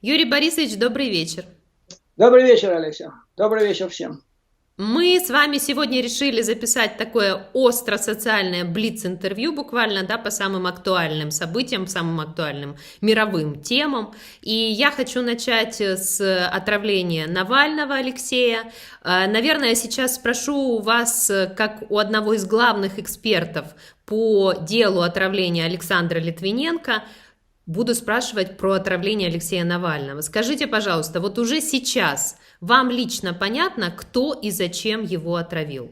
Юрий Борисович, добрый вечер. Добрый вечер, Олеся. Добрый вечер всем. Мы с вами сегодня решили записать такое остро-социальное блиц-интервью буквально, да, по самым актуальным событиям, самым актуальным мировым темам. И я хочу начать с отравления Навального Алексея. Наверное, сейчас спрошу у вас, как у одного из главных экспертов по делу отравления Александра Литвиненко, буду спрашивать про отравление Алексея Навального. Скажите, пожалуйста, вот уже сейчас вам лично понятно, кто и зачем его отравил?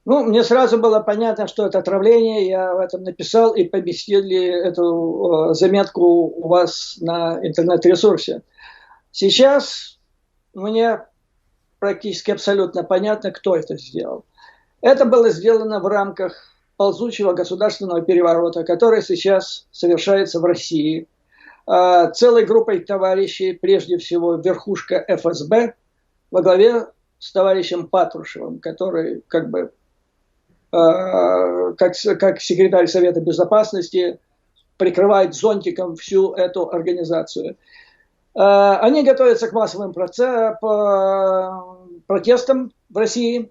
Ну, мне сразу было понятно, что это отравление. Я об этом написал и поместили эту заметку у вас на интернет-ресурсе. Сейчас мне практически абсолютно понятно, кто это сделал. Это было сделано в рамках ползучего государственного переворота, который сейчас совершается в России. Целой группой товарищей, прежде всего верхушка ФСБ, во главе с товарищем Патрушевым, который как секретарь Совета Безопасности прикрывает зонтиком всю эту организацию. Они готовятся к массовым протестам в России.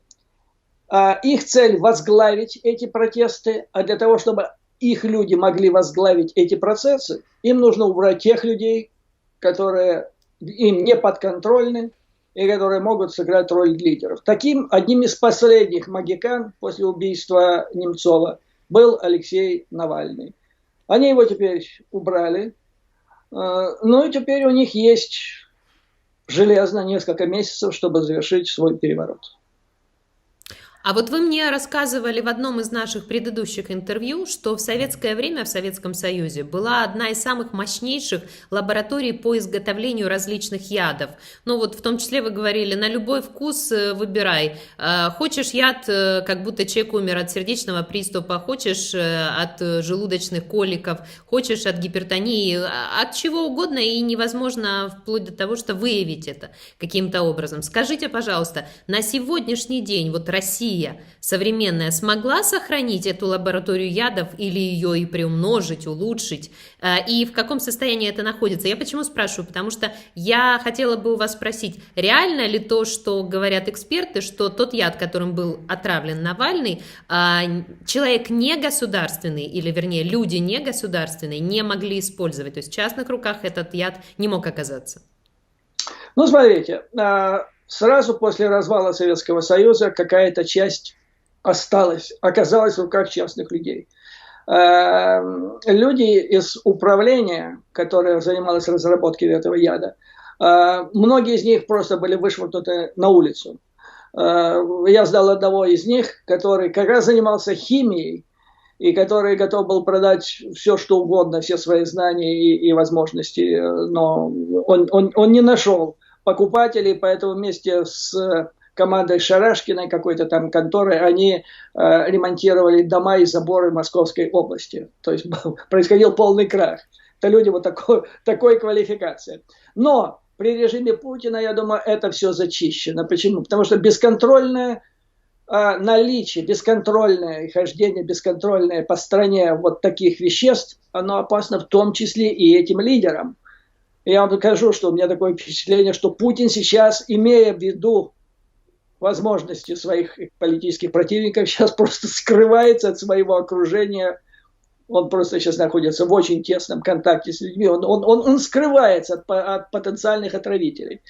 Их цель возглавить эти протесты, а для того, чтобы их люди могли возглавить эти процессы, им нужно убрать тех людей, которые им не подконтрольны и которые могут сыграть роль лидеров. Таким одним из последних магикан после убийства Немцова был Алексей Навальный. Они его теперь убрали. Ну и теперь у них есть железно несколько месяцев, чтобы завершить свой переворот. А вот вы мне рассказывали в одном из наших предыдущих интервью, что в советское время в Советском Союзе была одна из самых мощнейших лабораторий по изготовлению различных ядов. Ну вот в том числе вы говорили, на любой вкус выбирай. Хочешь яд, как будто человек умер от сердечного приступа, хочешь от желудочных коликов, хочешь от гипертонии, от чего угодно, и невозможно вплоть до того, что выявить это каким-то образом. Скажите, пожалуйста, на сегодняшний день вот Россия современная смогла сохранить эту лабораторию ядов или ее и приумножить, улучшить? И в каком состоянии это находится? Я почему спрашиваю? Потому что я хотела бы у вас спросить, реально ли то, что говорят эксперты, что тот яд, которым был отравлен Навальный, человек негосударственный, или вернее люди негосударственные не могли использовать? То есть в частных руках этот яд не мог оказаться? Ну, смотрите, сразу после развала Советского Союза какая-то часть оказалась в руках частных людей. Люди из управления, которое занималось разработкой этого яда, многие из них просто были вышвырнуты на улицу. Я знал одного из них, который как раз занимался химией, и который готов был продать все, что угодно, все свои знания и возможности, но он не нашел покупателей, поэтому вместе с командой Шарашкиной, какой-то там конторы, они ремонтировали дома и заборы Московской области. То есть происходил полный крах. Это люди вот такой квалификации. Но при режиме Путина, я думаю, это все зачищено. Почему? Потому что бесконтрольное наличие, бесконтрольное хождение, бесконтрольное по стране вот таких веществ, оно опасно в том числе и этим лидерам. Я вам докажу, что у меня такое впечатление, что Путин сейчас, имея в виду возможности своих политических противников, сейчас просто скрывается от своего окружения. Он просто сейчас находится в очень тесном контакте с людьми. Он скрывается от потенциальных отравителей.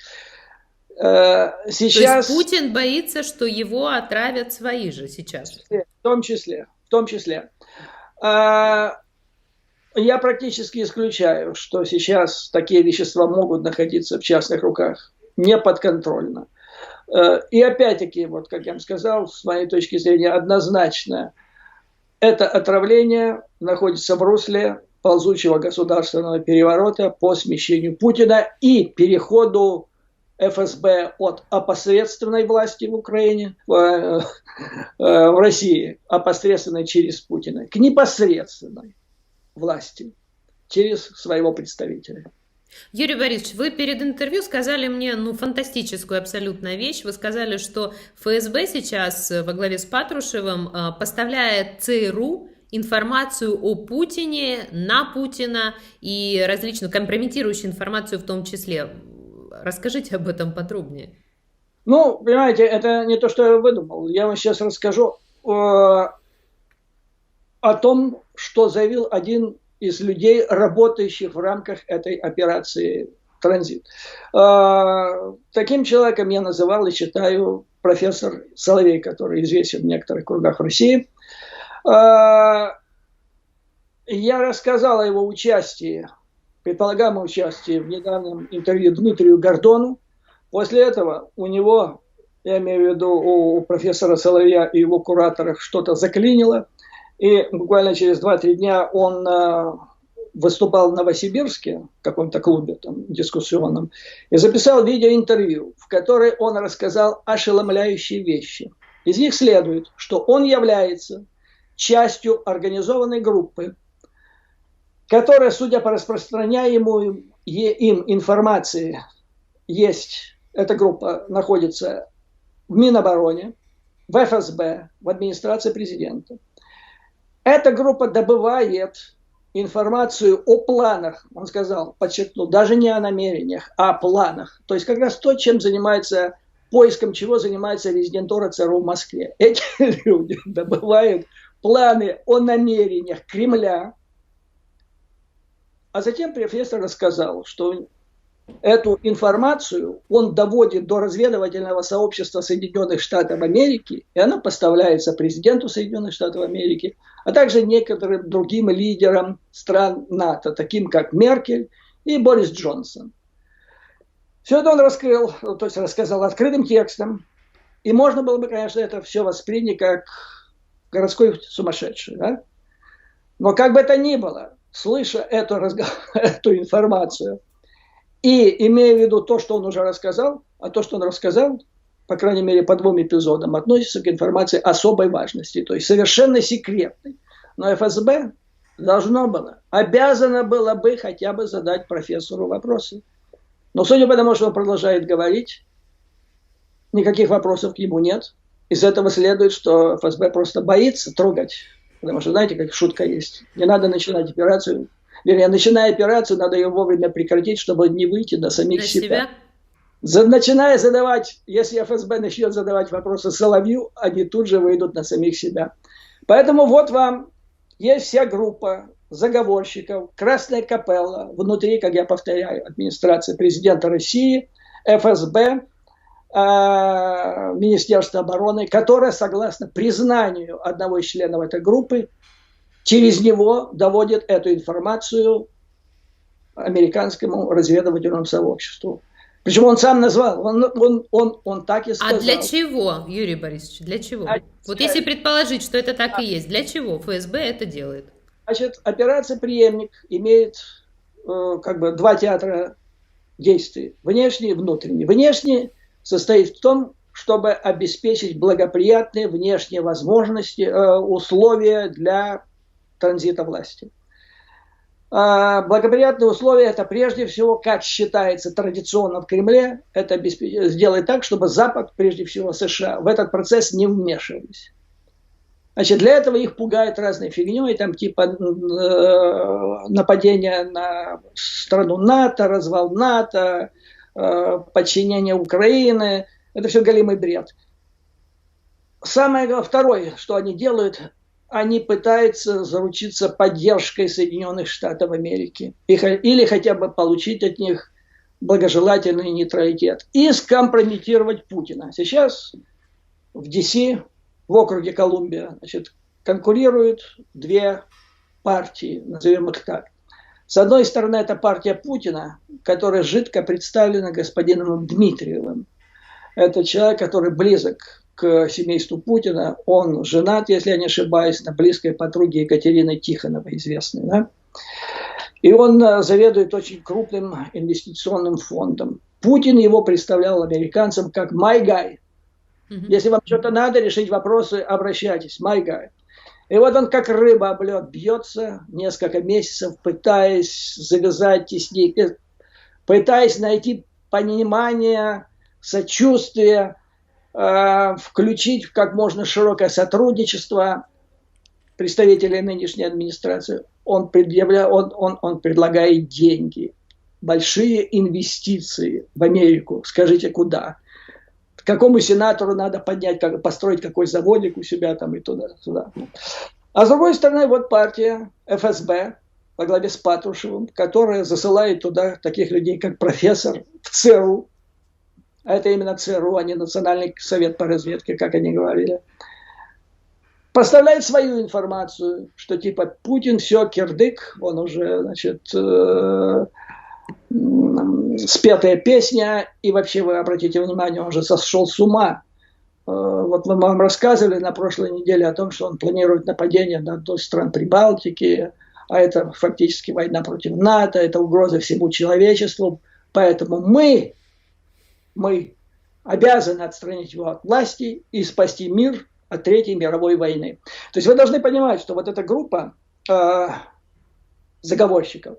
Сейчас... То есть Путин боится, что его отравят свои же сейчас? В том числе. Я практически исключаю, что сейчас такие вещества могут находиться в частных руках неподконтрольно. И опять-таки, вот как я вам сказал, с моей точки зрения, однозначно, это отравление находится в русле ползучего государственного переворота по смещению Путина и переходу ФСБ от опосредственной власти в Украине, в России, опосредственной через Путина, к непосредственной власти через своего представителя. Юрий Борисович, вы перед интервью сказали мне, фантастическую абсолютно вещь. Вы сказали, что ФСБ сейчас во главе с Патрушевым поставляет ЦРУ информацию о Путине, на Путина и различную компрометирующую информацию в том числе. Расскажите об этом подробнее. Ну, понимаете, это не то, что я выдумал. Я вам сейчас расскажу о том, что заявил один из людей, работающих в рамках этой операции «Транзит». Таким человеком я называл и считаю профессор Соловей, который известен в некоторых кругах России. Я рассказал о его участии, предполагаемом участии в недавнем интервью Дмитрию Гордону. После этого у него, я имею в виду у профессора Соловья и его кураторов, что-то заклинило. И буквально через 2-3 дня он выступал в Новосибирске, в каком-то клубе там, дискуссионном, и записал видеоинтервью, в которой он рассказал ошеломляющие вещи. Из них следует, что он является частью организованной группы, которая, судя по распространяемой им информации, эта группа находится в Минобороне, в ФСБ, в администрации президента. Эта группа добывает информацию о планах, он сказал, подчеркнул, даже не о намерениях, а о планах. То есть как раз то, чем занимается, поиском чего занимается резидентура ЦРУ в Москве. Эти люди добывают планы о намерениях Кремля. А затем профессор рассказал, что эту информацию он доводит до разведывательного сообщества Соединенных Штатов Америки, и она поставляется президенту Соединенных Штатов Америки, а также некоторым другим лидерам стран НАТО, таким как Меркель и Борис Джонсон. Все это он раскрыл, то есть рассказал открытым текстом, и можно было бы, конечно, это все воспринять как городской сумасшедший. Да? Но как бы это ни было, слыша эту информацию, и имея в виду то, что он уже рассказал, а то, что он рассказал, по крайней мере, по 2 эпизодам, относится к информации особой важности, то есть совершенно секретной. Но ФСБ должно было, обязано было бы хотя бы задать профессору вопросы. Но судя по тому, что он продолжает говорить, никаких вопросов к нему нет. Из этого следует, что ФСБ просто боится трогать. Потому что, знаете, как шутка есть. Не надо начинать операцию. Вернее, начиная операцию, надо ее вовремя прекратить, чтобы не выйти на самих себя. Начиная задавать, если ФСБ начнет задавать вопросы Соловью, они тут же выйдут на самих себя. Поэтому вот вам есть вся группа заговорщиков, Красная Капелла, внутри, как я повторяю, администрации президента России, ФСБ, Министерства обороны, которое, согласно признанию одного из членов этой группы, через него доводит эту информацию американскому разведывательному сообществу. Причем он сам назвал, он так и сказал. А для чего, Юрий Борисович, для чего? Вот если предположить, что это так и есть, для чего ФСБ это делает? Значит, операция «Преемник» имеет как бы 2 театра действий, внешний и внутренний. Внешний состоит в том, чтобы обеспечить благоприятные внешние возможности, условия для транзита власти. Благоприятные условия – это прежде всего, как считается традиционно в Кремле, это сделать так, чтобы Запад, прежде всего США, в этот процесс не вмешивались. Значит, для этого их пугают разной фигней, там типа нападения на страну НАТО, развал НАТО, подчинение Украины. Это все голимый бред. Второе, что они делают, они пытаются заручиться поддержкой Соединенных Штатов Америки. Или хотя бы получить от них благожелательный нейтралитет. И скомпрометировать Путина. Сейчас в ДС, в округе Колумбия, значит, конкурируют 2 партии, назовем их так. С одной стороны, это партия Путина, которая жидко представлена господином Дмитриевым. Это человек, который близок к семейству Путина. Он женат, если я не ошибаюсь, на близкой подруге Екатерины Тихоновой, известной. Да? И он заведует очень крупным инвестиционным фондом. Путин его представлял американцам как «my guy». Если вам что-то надо, решить вопросы, обращайтесь. «My guy». И вот он как рыба об лед бьется несколько месяцев, пытаясь завязать теснее, пытаясь найти понимание, сочувствие, включить в как можно широкое сотрудничество. представителей нынешней администрации, он предлагает деньги, большие инвестиции в Америку. Скажите, куда? Какому сенатору надо поднять, построить какой заводик у себя там и туда-сюда. А с другой стороны, вот партия ФСБ во главе с Патрушевым, которая засылает туда таких людей, как профессор в ЦРУ. А это именно ЦРУ, а не Национальный совет по разведке, как они говорили. Поставляет свою информацию, что типа Путин все, кирдык, он уже, значит, спетая песня, и вообще вы обратите внимание, он же сошел с ума. Вот мы вам рассказывали на прошлой неделе о том, что он планирует нападение на одну из стран Прибалтики, а это фактически война против НАТО, это угроза всему человечеству, поэтому мы обязаны отстранить его от власти и спасти мир от Третьей мировой войны. То есть вы должны понимать, что вот эта группа заговорщиков,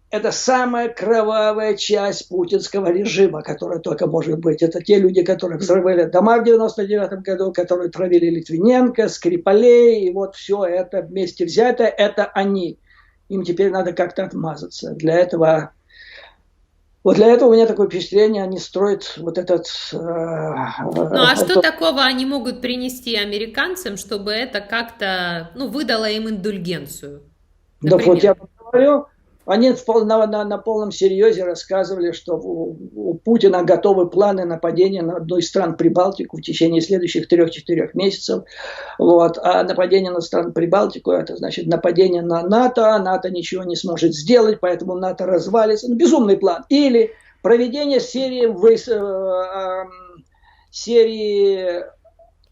это самая кровавая часть путинского режима, которая только может быть. Это те люди, которые взрывали дома в 99 году, которые травили Литвиненко, Скрипалей, и вот все это вместе взятое, это они. Им теперь надо как-то отмазаться. Для этого у меня такое впечатление, они строят вот этот... Ну а что такого они могут принести американцам, чтобы это как-то, выдало им индульгенцию? Да вот я говорю, они на полном серьезе рассказывали, что у Путина готовы планы нападения на одну из стран Прибалтику в течение следующих 3-4 месяцев. Вот. А нападение на стран Прибалтику, это значит нападение на НАТО. НАТО ничего не сможет сделать, поэтому НАТО развалится. Безумный план. Или проведение серии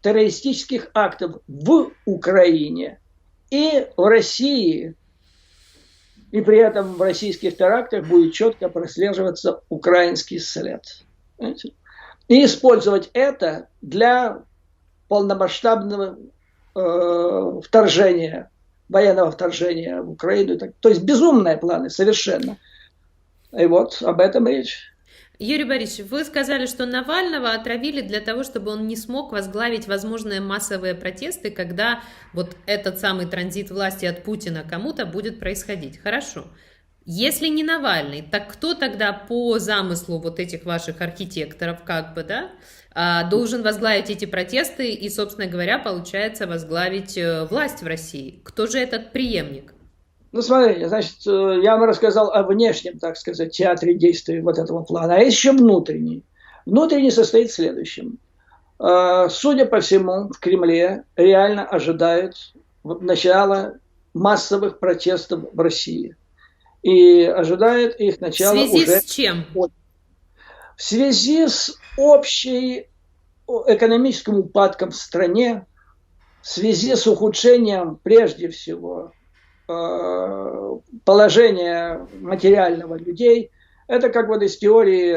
террористических актов в Украине и в России. И при этом в российских терактах будет четко прослеживаться украинский след. Понимаете? И использовать это для полномасштабного вторжения, военного вторжения в Украину. То есть безумные планы совершенно. И вот об этом речь. Юрий Борисович, вы сказали, что Навального отравили для того, чтобы он не смог возглавить возможные массовые протесты, когда вот этот самый транзит власти от Путина кому-то будет происходить. Хорошо. Если не Навальный, так кто тогда по замыслу вот этих ваших архитекторов, должен возглавить эти протесты и, собственно говоря, получается возглавить власть в России? Кто же этот преемник? Ну, смотрите, значит, я вам рассказал о внешнем, так сказать, театре действий вот этого плана, а есть еще внутренний. Внутренний состоит в следующем. Судя по всему, в Кремле реально ожидают начала массовых протестов в России. И ожидают их начала уже... В связи с чем? В связи с общей экономическим упадком в стране, в связи с ухудшением, прежде всего, положения материального людей, это как вот из теории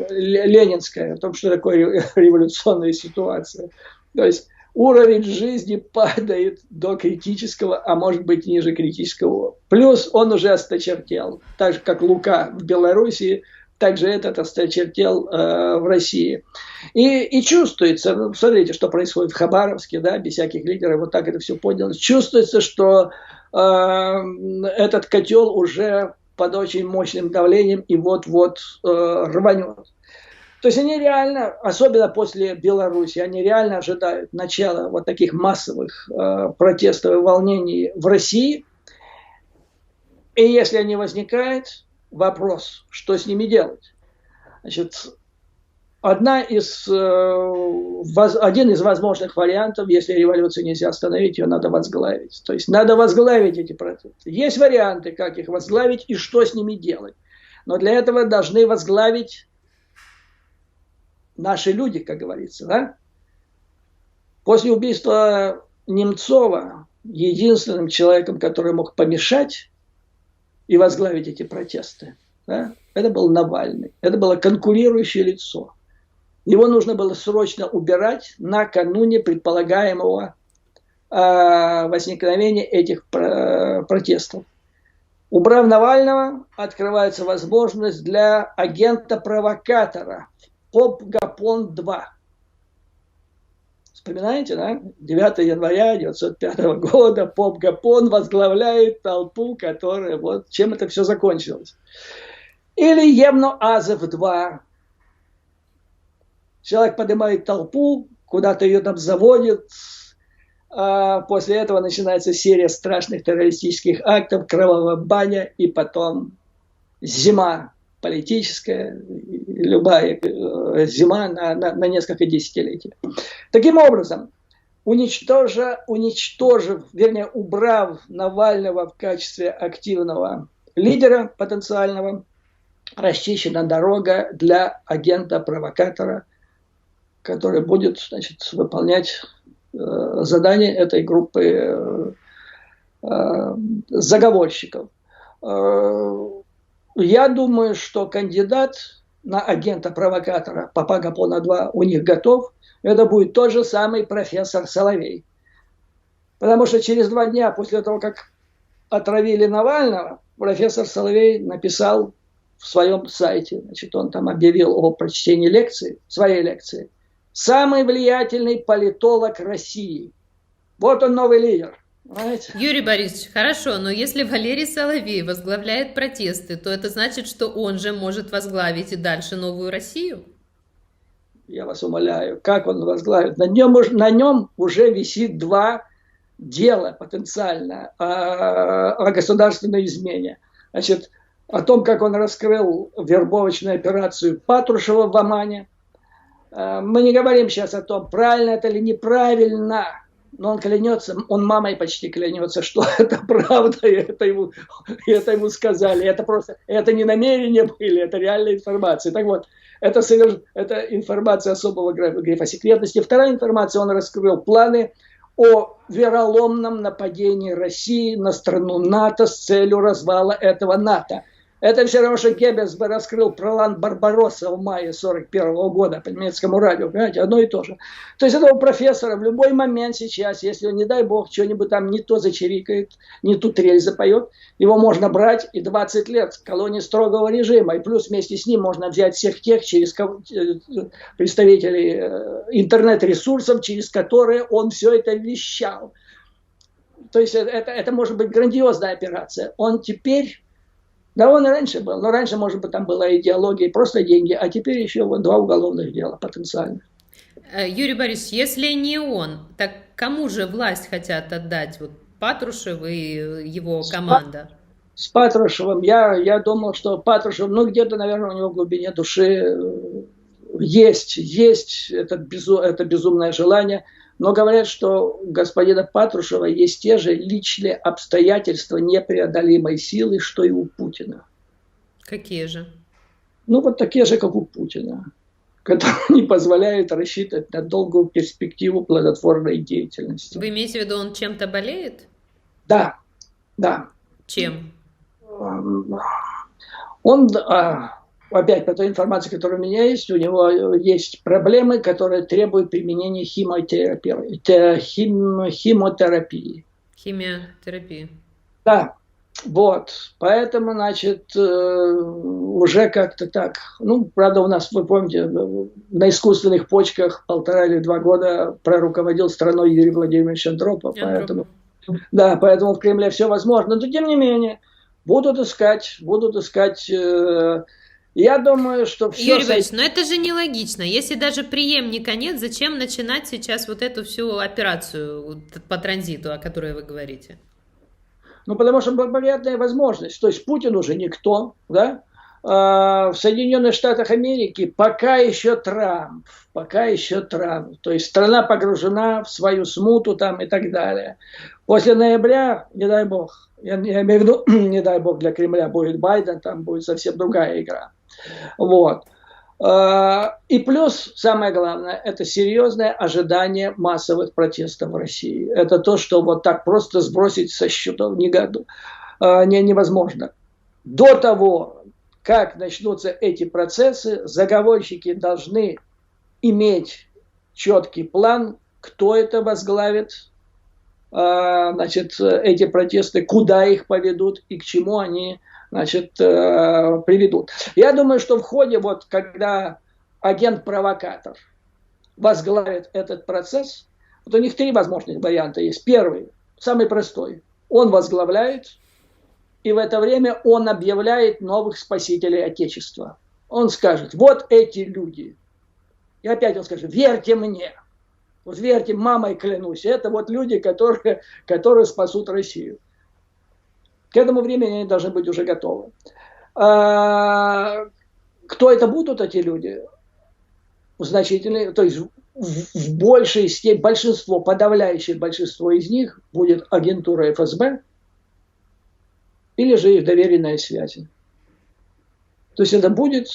ленинской о том, что такое революционная ситуация. То есть уровень жизни падает до критического, а может быть ниже критического. Плюс он уже осточертел. Так же, как Лука в Белоруссии, также этот осточертел в России. И чувствуется, смотрите, что происходит в Хабаровске, да, без всяких лидеров, вот так это все поднялось. Чувствуется, что этот котел уже под очень мощным давлением и вот-вот рванет. То есть они реально, особенно после Беларуси, они реально ожидают начала вот таких массовых протестов и волнений в России. И если они возникают, вопрос, что с ними делать? Значит, один из возможных вариантов, если революцию нельзя остановить, ее надо возглавить. То есть надо возглавить эти протесты. Есть варианты, как их возглавить и что с ними делать. Но для этого должны возглавить наши люди, как говорится. Да? После убийства Немцова единственным человеком, который мог помешать и возглавить эти протесты, да, это был Навальный. Это было конкурирующее лицо. Его нужно было срочно убирать накануне предполагаемого возникновения этих протестов. Убрав Навального, открывается возможность для агента-провокатора ПОП-ГАПОН-2. Вспоминаете, да? 9 января 1905 года поп Гапон возглавляет толпу, которая вот чем это все закончилось. Или Емно Азов-2. Человек поднимает толпу, куда-то ее там заводит. А после этого начинается серия страшных террористических актов, кровавая баня и потом зима политическая, любая зима на несколько десятилетий. Таким образом, вернее, убрав Навального в качестве активного лидера потенциального, расчищена дорога для агента-провокатора, который будет, значит, выполнять задания этой группы заговорщиков. Я думаю, что кандидат на агента-провокатора Попа Гапона-2 у них готов. Это будет тот же самый профессор Соловей. Потому что через 2 дня после того, как отравили Навального, профессор Соловей написал в своем сайте, значит, он там объявил о прочтении лекции, своей лекции. Самый влиятельный политолог России. Вот он, новый лидер. Понимаете? Юрий Борисович, хорошо, но если Валерий Соловей возглавляет протесты, то это значит, что он же может возглавить и дальше новую Россию? Я вас умоляю, как он возглавит? На нем уже висит 2 дела потенциально о государственной измене. Значит, о том, как он раскрыл вербовочную операцию Патрушева в Омане. Мы не говорим сейчас о том, правильно это или неправильно, но он клянется, он мамой почти клянется, что это правда, и это ему сказали. Это не намерения были, это реальная информация. Так вот, это информация особого грифа секретности. Вторая информация, он раскрыл планы о вероломном нападении России на страну НАТО с целью развала этого НАТО. Это все равно, что Геббельс бы раскрыл план Барбаросса в мае 1941 года по немецкому радио. Понимаете, одно и то же. То есть этого профессора в любой момент сейчас, если он, не дай бог, что-нибудь там не то зачирикает, не ту трель запоет, его можно брать и 20 лет колонии строгого режима. И плюс вместе с ним можно взять всех тех представителей интернет-ресурсов, через которые он все это вещал. То есть это может быть грандиозная операция. Он теперь... Да, он и раньше был, но раньше, может быть, там была идеология, просто деньги, а теперь еще вот 2 уголовных дела потенциально. Юрий Борисович, если не он, так кому же власть хотят отдать? Вот Патрушев и его команда. С Патрушевым, я думал, что Патрушев, ну где-то, наверное, у него в глубине души есть это безумное желание. Но говорят, что у господина Патрушева есть те же личные обстоятельства непреодолимой силы, что и у Путина. Какие же? Ну, вот такие же, как у Путина, которые не позволяют рассчитывать на долгую перспективу плодотворной деятельности. Вы имеете в виду, он чем-то болеет? Да. Чем? Он... Опять по той информации, которая у меня есть, у него есть проблемы, которые требуют применения химиотерапии. Химиотерапии. Да, вот. Поэтому, значит, уже как-то так. Ну, правда, у нас, вы помните, на искусственных почках 1,5 или 2 года проруководил страной Юрий Владимирович Андропов. Поэтому в Кремле все возможно. Но, тем не менее, будут искать. Я думаю, что все... Юрий Борисович, но это же нелогично. Если даже преемника нет, зачем начинать сейчас вот эту всю операцию по транзиту, о которой вы говорите? Ну, потому что благоприятная возможность. То есть Путин уже никто, да? В Соединенных Штатах Америки пока еще Трамп. То есть страна погружена в свою смуту там и так далее. После ноября, не дай бог, я имею в виду, не дай бог для Кремля будет Байден, там будет совсем другая игра. Вот. И плюс, самое главное, это серьезное ожидание массовых протестов в России. Это то, что вот так просто сбросить со счетов невозможно. До того, как начнутся эти процессы, заговорщики должны иметь четкий план, кто это возглавит, значит, эти протесты, куда их поведут и к чему они, значит, приведут. Я думаю, что в ходе, вот, когда агент-провокатор возглавит этот процесс, Вот у них 3 возможных варианта есть. Первый, самый простой. Он возглавляет, и в это время он объявляет новых спасителей Отечества. Он скажет, вот эти люди. И опять он скажет, верьте мне. Вот верьте, мамой клянусь, это вот люди, которые спасут Россию. К этому времени они должны быть уже готовы. Кто это будут, эти люди? Значительные, то есть в большей степени, большинство, подавляющее большинство из них будет агентура ФСБ или же их доверенные связи. То есть это будет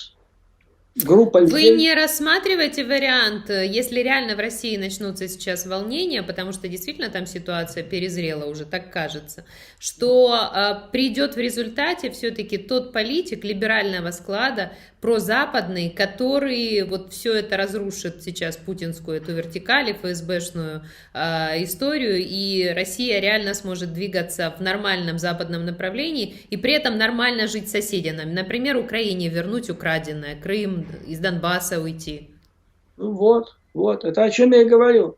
группа людей. Вы не рассматриваете вариант, если реально в России начнутся сейчас волнения, потому что действительно там ситуация перезрела уже, так кажется, что придет в результате все-таки тот политик либерального склада, прозападный, который вот все это разрушит сейчас, путинскую эту вертикаль, ФСБшную историю, и Россия реально сможет двигаться в нормальном западном направлении и при этом нормально жить с соседями. Например, Украине вернуть украденное, Крым, из Донбасса уйти. Вот, это о чем я и говорю.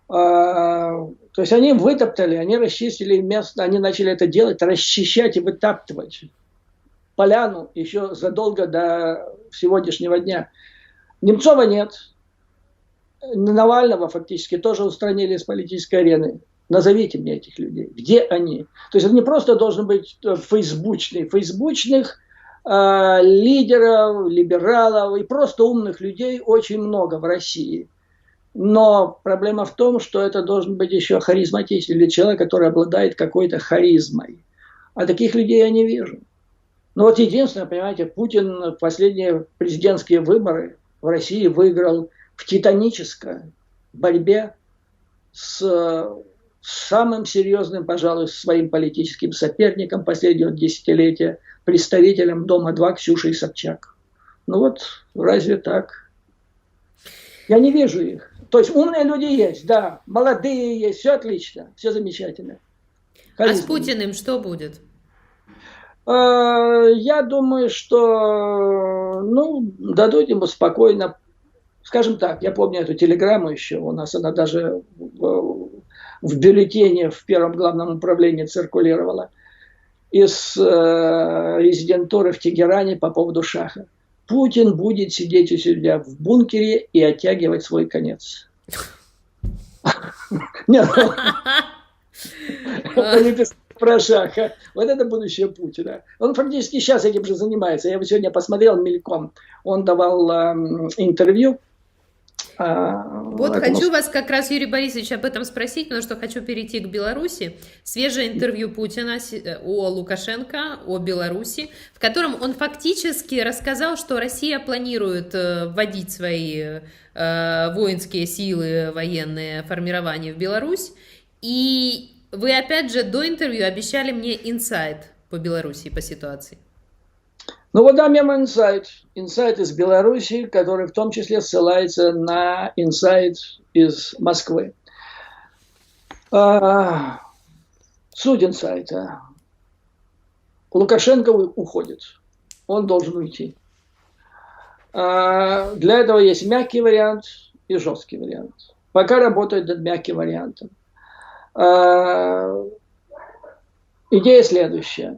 То есть они вытоптали, они расчистили место, они начали это делать, расчищать и вытаптывать поляну еще задолго до сегодняшнего дня. Немцова нет. Навального фактически тоже устранили с политической арены. Назовите мне этих людей. Где они? То есть это не просто должен быть фейсбучных лидеров, либералов и просто умных людей очень много в России. Но проблема в том, что это должен быть еще харизматичный или человек, который обладает какой-то харизмой. А таких людей я не вижу. Но вот единственное, понимаете, Путин в последние президентские выборы в России выиграл в титанической борьбе с самым серьезным, пожалуй, своим политическим соперником последнего десятилетия, представителем Дома-2 Ксюшей Собчак. Ну вот, разве так? Я не вижу их. То есть умные люди есть, да, молодые есть, все отлично, все замечательно. А с Путиным что будет? Я думаю, что дадут ему спокойно, скажем так, я помню эту телеграмму еще, у нас она даже в бюллетене в первом главном управлении циркулировала, из резидентуры в Тегеране по поводу Шаха. Путин будет сидеть у себя в бункере и оттягивать свой конец. Про Шаха. Вот это будущее Путина. Он фактически сейчас этим же занимается. Я сегодня посмотрел мельком. Он давал интервью. Вот хочу вас как раз, Юрий Борисович, об этом спросить, потому что хочу перейти к Беларуси. Свежее интервью Путина о Лукашенко, о Беларуси, в котором он фактически рассказал, что Россия планирует вводить свои воинские силы, военные формирования в Беларусь. И вы опять же до интервью обещали мне инсайт по Беларуси, по ситуации. Ну вот дам я инсайт. Инсайт из Беларуси, который в том числе ссылается на инсайт из Москвы. Суть инсайта. Лукашенко уходит. Он должен уйти. Для этого есть мягкий вариант и жесткий вариант. Пока работает над мягким вариантом. Идея следующая.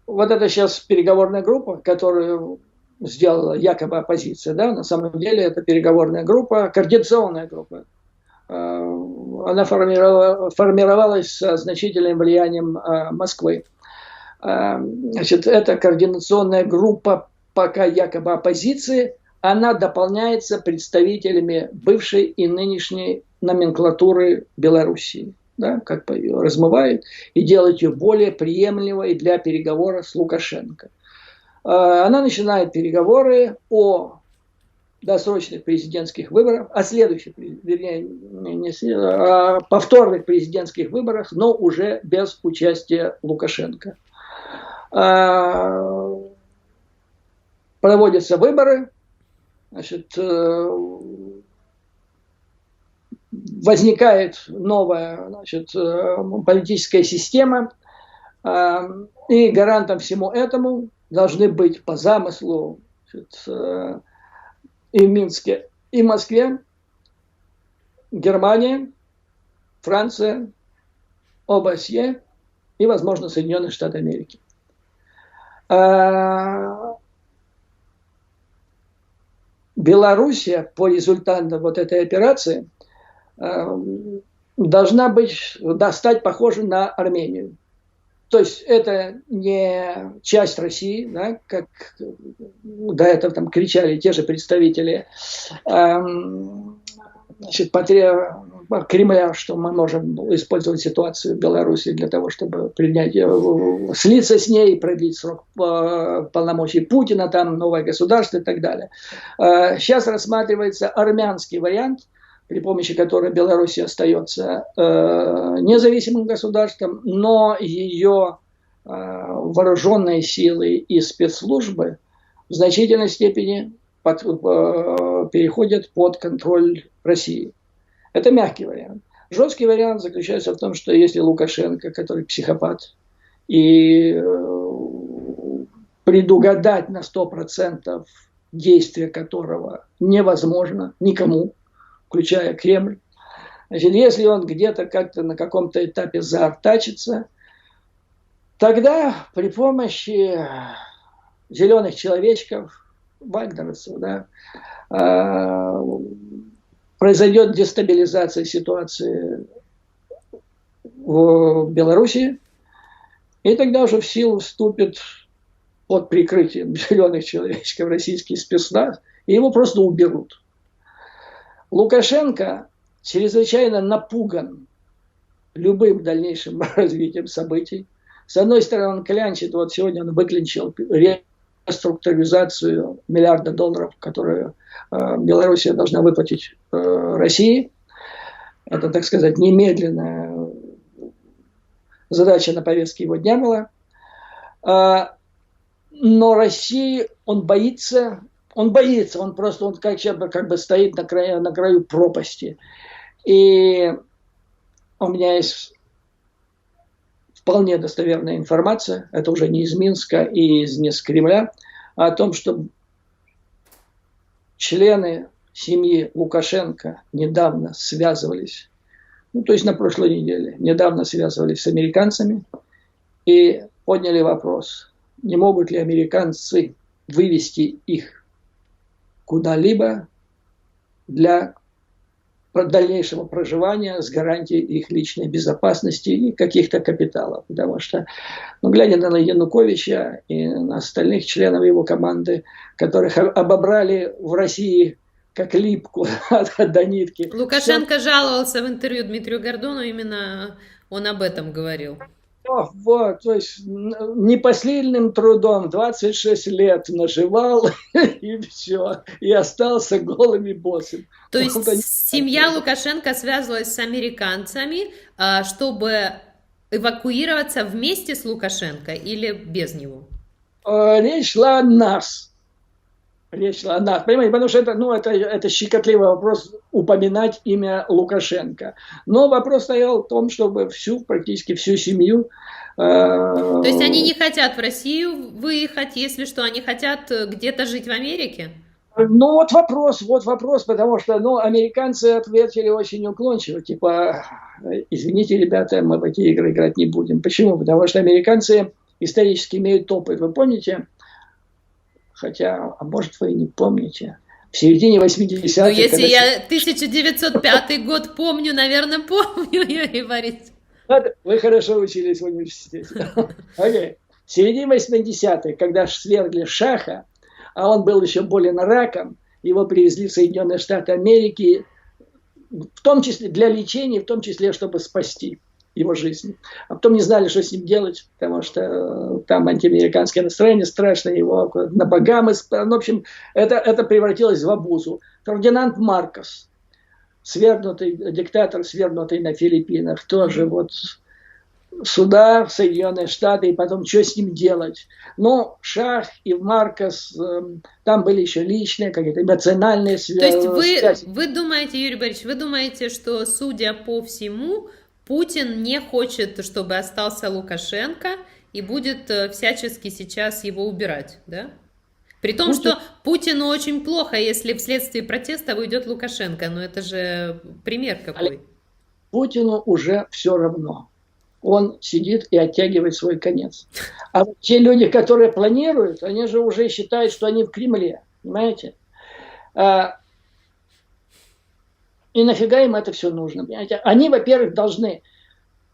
Вот это сейчас переговорная группа, которую сделала якобы оппозиция, да, на самом деле это переговорная группа, координационная группа. Она формировалась с значительным влиянием Москвы. Значит, эта координационная группа пока якобы оппозиции, она дополняется представителями бывшей и нынешней номенклатуры Белоруссии. Да, как бы ее размывает и делает ее более приемлемой для переговоров с Лукашенко. Она начинает переговоры о досрочных президентских выборах, о следующих, о повторных президентских выборах, но уже без участия Лукашенко. Проводятся выборы, значит, возникает новая, значит, политическая система, и гарантом всему этому должны быть по замыслу, значит, и в Минске, и в Москве Германия, Франция, ОБСЕ и, возможно, Соединенные Штаты Америки. Белоруссия по результатам вот этой операции должна стать похожей на Армению. То есть это не часть России, да, как до этого там кричали те же представители Кремля, что мы можем использовать ситуацию в Беларуси для того, чтобы слиться с ней, продлить срок полномочий Путина, там новое государство и так далее. Сейчас рассматривается армянский вариант, при помощи которой Беларусь остается независимым государством, но ее вооруженные силы и спецслужбы в значительной степени переходят под контроль России. Это мягкий вариант. Жесткий вариант заключается в том, что если Лукашенко, который психопат, и предугадать на 100% действия которого невозможно никому, включая Кремль, значит, если он где-то как-то на каком-то этапе заортачится, тогда при помощи зеленых человечков, вагнеровцев, да, произойдет дестабилизация ситуации в Беларуси, и тогда уже в силу вступит под прикрытием зеленых человечков российский спецназ, и его просто уберут. Лукашенко чрезвычайно напуган любым дальнейшим развитием событий. С одной стороны, он клянчит, вот сегодня он выклинчил реструктуризацию $1 миллиарда, которую Белоруссия должна выплатить России. Это, так сказать, немедленная задача на повестке его дня была. Но России он боится, он как бы стоит на краю пропасти. И у меня есть вполне достоверная информация, это уже не из Минска и не из Кремля, а о том, что члены семьи Лукашенко недавно связывались, то есть на прошлой неделе, недавно связывались с американцами и подняли вопрос, не могут ли американцы вывести их куда-либо для дальнейшего проживания с гарантией их личной безопасности и каких-то капиталов. Потому что, глядя на Януковича и на остальных членов его команды, которых обобрали в России как липку до нитки. Лукашенко жаловался в интервью Дмитрию Гордону, именно он об этом говорил. Вот, то есть непосильным трудом 26 лет наживал и все, и остался голым и босым. То есть семья Лукашенко связывалась с американцами, чтобы эвакуироваться вместе с Лукашенко или без него? Речь шла о нас. Понимаете, потому что это щекотливый вопрос упоминать имя Лукашенко. Но вопрос стоял в том, чтобы практически всю семью. То есть они не хотят в Россию выехать, если что, они хотят где-то жить в Америке? Вот вопрос, потому что, американцы ответили очень уклончиво, типа, извините, ребята, мы в эти игры играть не будем. Почему? Потому что американцы исторически имеют опыт. Вы помните? Хотя, а может, вы и не помните. В середине 80-х... если я 1905 год помню, наверное, помню, Юрий Борисович. Вы хорошо учились в университете. Okay. В середине 80-х, когда свергли Шаха, а он был еще болен раком, его привезли в Соединенные Штаты Америки, в том числе для лечения, в том числе, чтобы спасти его жизнь. А потом не знали, что с ним делать, потому что там антиамериканское настроение страшное, его на Багамы. В общем, это превратилось в обузу. Фердинанд Маркос, диктатор, свергнутый на Филиппинах, тоже вот сюда, в Соединенные Штаты, и потом что с ним делать. Но Шах и Маркос, там были еще личные, какие-то эмоциональные связи. То есть вы думаете, Юрий Борисович, вы думаете, что, судя по всему, Путин не хочет, чтобы остался Лукашенко и будет всячески сейчас его убирать, да? При том, Путин, что Путину очень плохо, если вследствие протеста уйдет Лукашенко. Ну это же пример какой. Путину уже все равно. Он сидит и оттягивает свой конец. А вот те люди, которые планируют, они же уже считают, что они в Кремле. Понимаете? И нафига им это все нужно? Понимаете? Они, во-первых, должны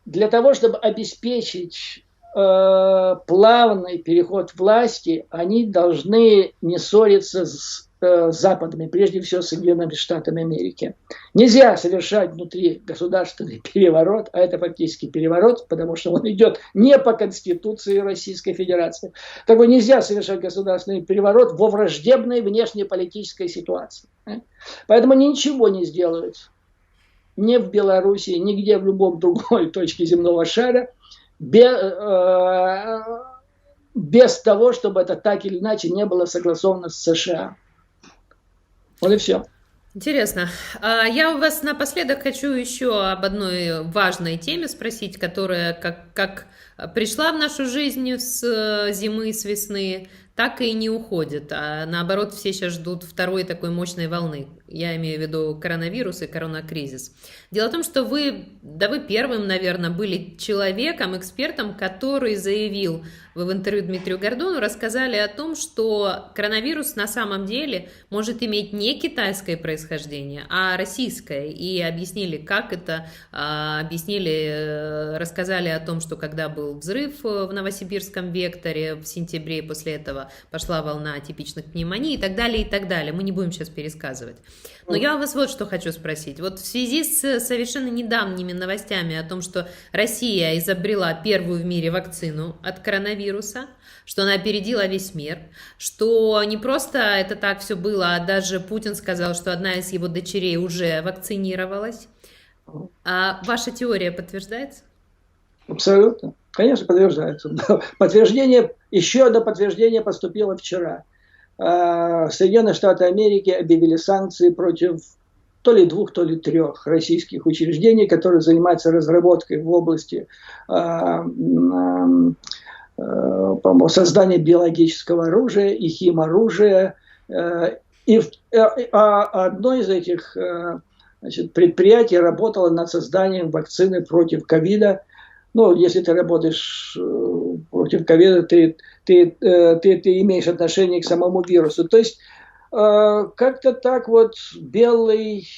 для того, чтобы обеспечить плавный переход власти, они должны не ссориться с Западами, прежде всего с Соединенными Штатами Америки. Нельзя совершать внутри государственный переворот, а это фактически переворот, потому что он идет не по Конституции Российской Федерации. Такой нельзя совершать государственный переворот во враждебной внешнеполитической ситуации. Поэтому они ничего не сделают. Ни в Беларуси, нигде в любом другой точке земного шара, без того, чтобы это так или иначе не было согласовано с США. Вот и все. Интересно. Я у вас напоследок хочу еще об одной важной теме спросить, которая как пришла в нашу жизнь с зимы, с весны, так и не уходит. А наоборот, все сейчас ждут второй такой мощной волны. Я имею в виду коронавирус и коронакризис. Дело в том, что вы первым, наверное, были человеком, экспертом, который заявил, вы в интервью Дмитрию Гордону рассказали о том, что коронавирус на самом деле может иметь не китайское происхождение, а российское. И объяснили, как это, рассказали о том, что когда был взрыв в Новосибирском векторе в сентябре, после этого пошла волна атипичных пневмоний и так далее, и так далее. Мы не будем сейчас пересказывать. Но я у вас вот что хочу спросить. Вот в связи с совершенно недавними новостями о том, что Россия изобрела первую в мире вакцину от коронавируса, что она опередила весь мир, что не просто это так все было, а даже Путин сказал, что одна из его дочерей уже вакцинировалась. А ваша теория подтверждается? Абсолютно. Конечно, подтверждается. Еще одно подтверждение поступило вчера. Соединенные Штаты Америки объявили санкции против то ли 2, то ли 3 российских учреждений, которые занимаются разработкой в области создания биологического оружия и химоружия. И одно из этих предприятий работало над созданием вакцины против ковида. Ну, если ты работаешь против ковида, ты имеешь отношение к самому вирусу. То есть как-то так вот белый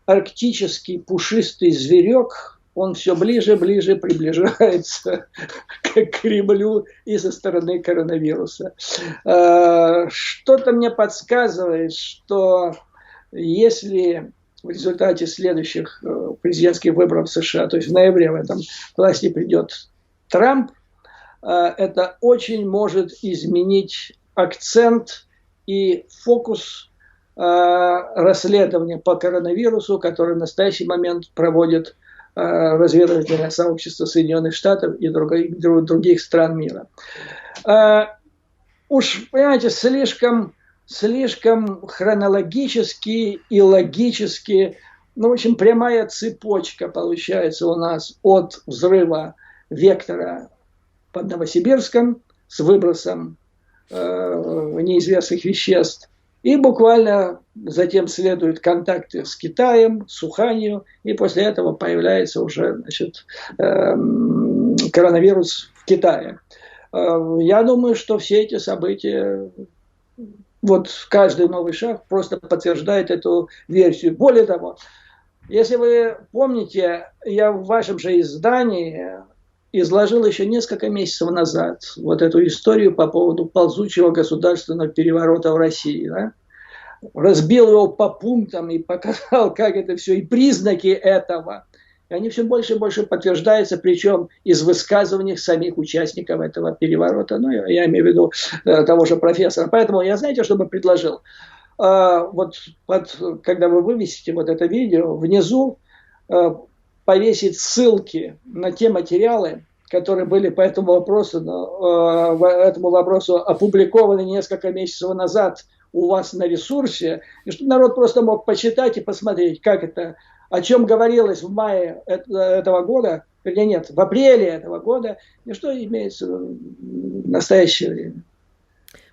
арктический пушистый зверек, он все ближе и ближе приближается к Кремлю и со стороны коронавируса. Что-то мне подсказывает, что если в результате следующих президентских выборов в США, то есть в ноябре в этом власти придет Трамп, это очень может изменить акцент и фокус расследования по коронавирусу, который в настоящий момент проводит разведывательное сообщество Соединенных Штатов и других стран мира. Уж, понимаете, слишком хронологически и логически, ну, в общем, прямая цепочка получается у нас от взрыва вектора под Новосибирском с выбросом неизвестных веществ. И буквально затем следуют контакты с Китаем, с Уханью, и после этого появляется уже, коронавирус в Китае. Я думаю, что все эти события, вот каждый новый шаг просто подтверждает эту версию. Более того, если вы помните, я в вашем же издании изложил еще несколько месяцев назад вот эту историю по поводу ползучего государственного переворота в России. Да? Разбил его по пунктам и показал, как это все, и признаки этого. И они все больше и больше подтверждаются, причем из высказываний самих участников этого переворота. Ну, я имею в виду того же профессора. Поэтому я, знаете, что бы предложил? Когда вы вывесите вот это видео, внизу повесить ссылки на те материалы, которые были по этому вопросу опубликованы несколько месяцев назад у вас на ресурсе, и чтобы народ просто мог почитать и посмотреть, как это, о чем говорилось в мае этого года, вернее, нет, в апреле этого года, и что имеется в настоящее время.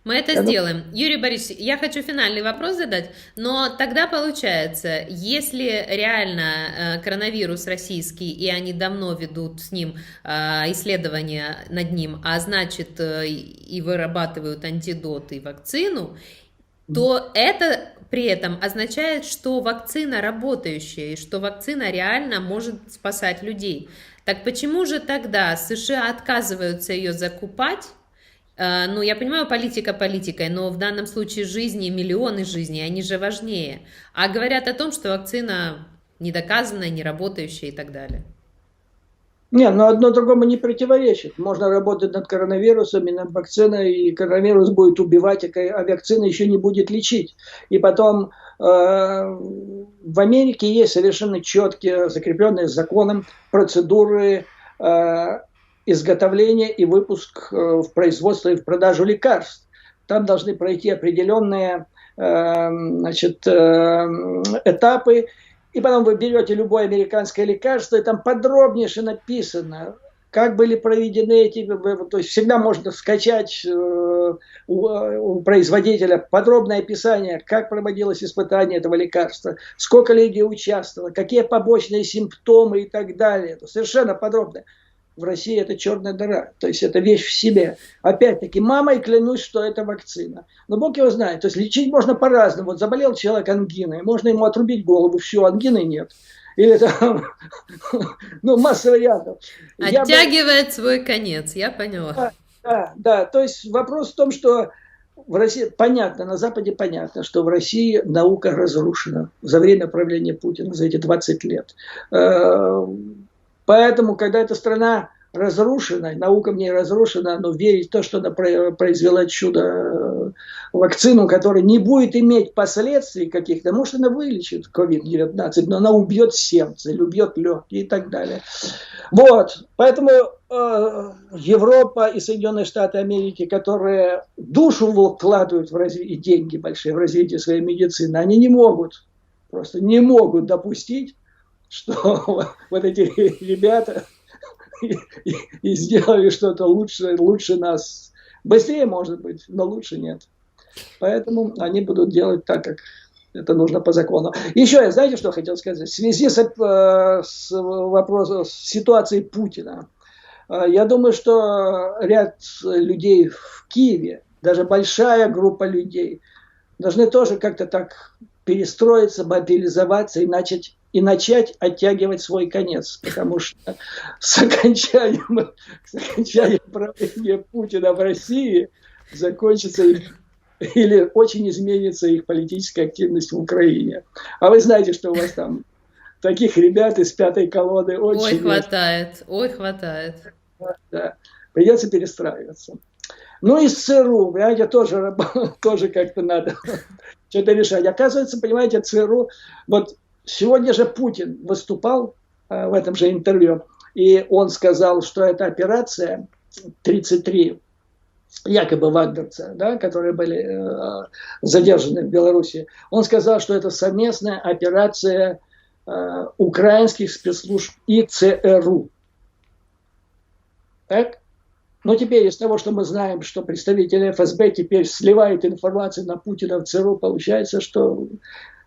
Мы это сделаем. Юрий Борисович, я хочу финальный вопрос задать, но тогда получается, если реально коронавирус российский, и они давно ведут с ним исследования над ним, а значит и вырабатывают антидот и вакцину, то это при этом означает, что вакцина работающая, и что вакцина реально может спасать людей. Так почему же тогда США отказываются ее закупать? Ну, я понимаю, политика политикой, но в данном случае жизни, миллионы жизней, они же важнее. А говорят о том, что вакцина недоказанная, не работающая и так далее. Не, но одно другому не противоречит. Можно работать над коронавирусом и над вакциной, и коронавирус будет убивать, а вакцина еще не будет лечить. И потом в Америке есть совершенно четкие, закрепленные законом процедуры изготовления и выпуск в производство и в продажу лекарств. Там должны пройти определенные этапы. И потом вы берете любое американское лекарство, и там подробнейше написано, как были проведены эти... То есть всегда можно скачать у производителя подробное описание, как проводилось испытание этого лекарства, сколько людей участвовало, какие побочные симптомы и так далее. Это совершенно подробно. В России это черная дыра, то есть это вещь в себе. Опять-таки, мамой клянусь, что это вакцина. Но Бог его знает, то есть лечить можно по-разному. Вот заболел человек ангиной, можно ему отрубить голову, все, ангины нет. Или там, ну, масса вариантов. Оттягивает свой конец, я поняла. Да, то есть вопрос в том, что в России, понятно, на Западе понятно, что в России наука разрушена за время правления Путина, за эти 20 лет. Поэтому, когда эта страна разрушена, наука в ней разрушена, но верить в то, что она произвела чудо, вакцину, которая не будет иметь последствий каких-то, может, она вылечит COVID-19, но она убьет сердце, или убьет легкие и так далее. Вот, поэтому Европа и Соединенные Штаты Америки, которые душу вкладывают в развитие, и деньги большие в развитие своей медицины, они не могут, просто не могут допустить, что вот эти ребята и сделали что-то лучше нас. Быстрее, может быть, но лучше нет. Поэтому они будут делать так, как это нужно по закону. Еще я, знаете, что хотел сказать? В связи с вопросом, с ситуацией Путина. Я думаю, что ряд людей в Киеве, даже большая группа людей, должны тоже как-то так перестроиться, мобилизоваться и начать оттягивать свой конец, потому что с окончанием правления Путина в России закончится или очень изменится их политическая активность в Украине. А вы знаете, что у вас там таких ребят из пятой колонны очень... Ой, хватает, ой, хватает. Да, придется перестраиваться. Ну и с ЦРУ, понимаете, тоже как-то надо что-то решать. Оказывается, понимаете, ЦРУ... Вот сегодня же Путин выступал в этом же интервью, и он сказал, что эта операция 33 якобы вагнерца, да, которые были задержаны в Беларуси, он сказал, что это совместная операция украинских спецслужб и ЦРУ. Так? Но теперь из того, что мы знаем, что представители ФСБ теперь сливают информацию на Путина в ЦРУ, получается, что,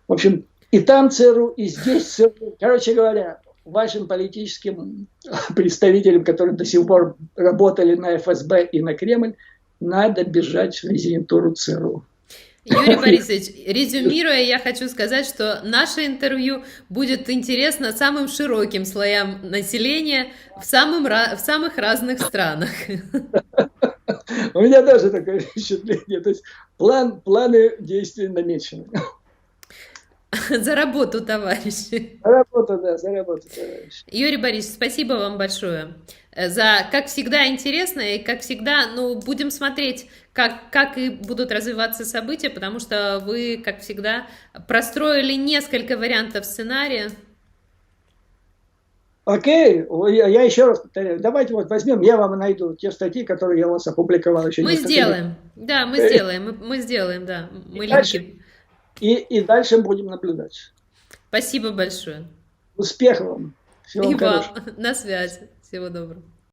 в общем, и там ЦРУ, и здесь ЦРУ. Короче говоря, вашим политическим представителям, которые до сих пор работали на ФСБ и на Кремль, надо бежать в резидентуру ЦРУ. Юрий Борисович, резюмируя, я хочу сказать, что наше интервью будет интересно самым широким слоям населения в самых разных странах. У меня тоже такое впечатление. То есть планы действий намечены. За работу, товарищи. За работу, да, за работу, товарищи. Юрий Борисович, спасибо вам большое за, как всегда, интересно, и как всегда, ну, будем смотреть, как и будут развиваться события, потому что вы, как всегда, простроили несколько вариантов сценария. Окей, я еще раз повторяю, давайте вот возьмем, я вам найду те статьи, которые я у вас опубликовал еще. Мы сделаем, да, мы сделаем, да, мы линки. И дальше будем наблюдать. Спасибо большое. Успехов вам. Всего И вам. хорошего. На связи. Всего доброго.